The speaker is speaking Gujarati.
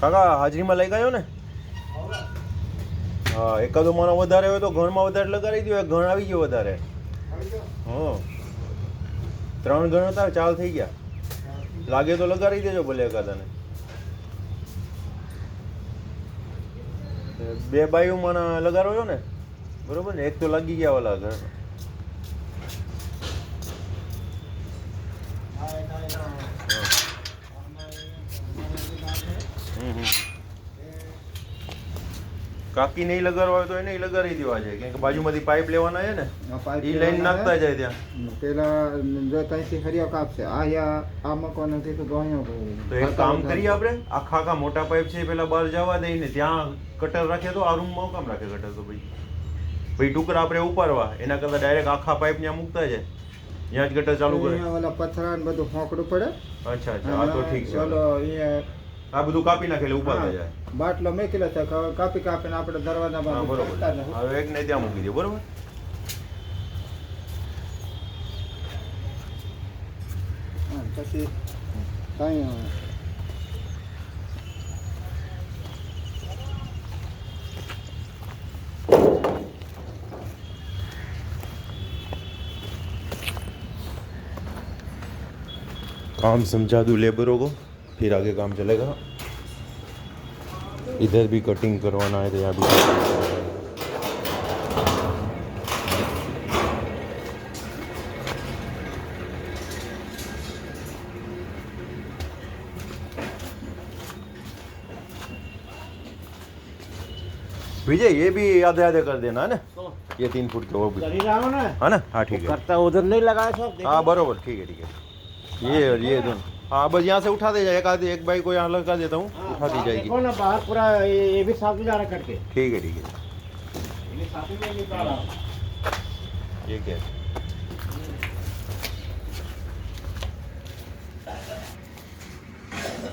કાકા હાજરીમાં લઈ ગયો ને? હા, એકાદો માણસ વધારે હોય તો ઘરમાં વધારે લગાડી દો. ઘણ આવી ગયો વધારે. હા, 3 ઘણ હતા, 4 થઈ ગયા. લાગે તો લગાડી દેજો ભલે એકાદાને. 2 બાયું મને લગાડો છો ને, બરોબર ને? એક તો લાગી ગયા ઓલા ઘર. કાકી નહીં લગાડવા હોય તો એને લગાડી દેવા છે, કેમ કે બાજુમાંથી પાઇપ લેવાના છે ને, એ લાઈન નાખતા જાય ત્યાં. પેલા જો ત્યાંથી હરિયા કાપશે આ મકવાનો નથી તો અહીંયા તો એક કામ કરીએ આપણે, આખા મોટા પાઇપ છે પેલા બહાર જવા દઈને ત્યાં કટર રાખે તો આ રૂમમાં કામ રાખે કટર? તો ભાઈ ટુકડા આપણે ઉપાડવા એના કરતાં ડાયરેક્ટ આખા પાઇપ ત્યાં મૂકતા જાય, ત્યાં જ ગટર ચાલુ કરે. ઓલા પથરા ને બધું ફોંકડું પડે. અચ્છા અચ્છા, આ તો ઠીક છે. ચલો અહીંયા આ બધું કાપી નાખેલું ઉપાડતા જાય. બાટલો મેકેલો છે, કાપીને આપણે દરવાજામાં બરોબર. હવે એક ને ત્યાં મૂકી દો, બરોબર. પછી કઈ काम समझा दूँ लेबरों को, फिर आगे काम चलेगा. इधर भी कटिंग करवाना है तो यहाँ भी विजय ये भी आधे आधे कर देना है ना, ये 3 फुट के वो भी है ना. हाँ ठीक है, करता उधर नहीं लगाया सब. हाँ बरोबर, ठीक है ठीक है. ये और ये दोनों, हाँ बस यहाँ से उठा दे जाए. एक बाई को यहाँ लगा देता हूँ, उठा दी जाएगी. बाहर पूरा ये भी साफ गुजारा करके. ठीक है ठीक है. ये साफ में निकाला. ये क्या है?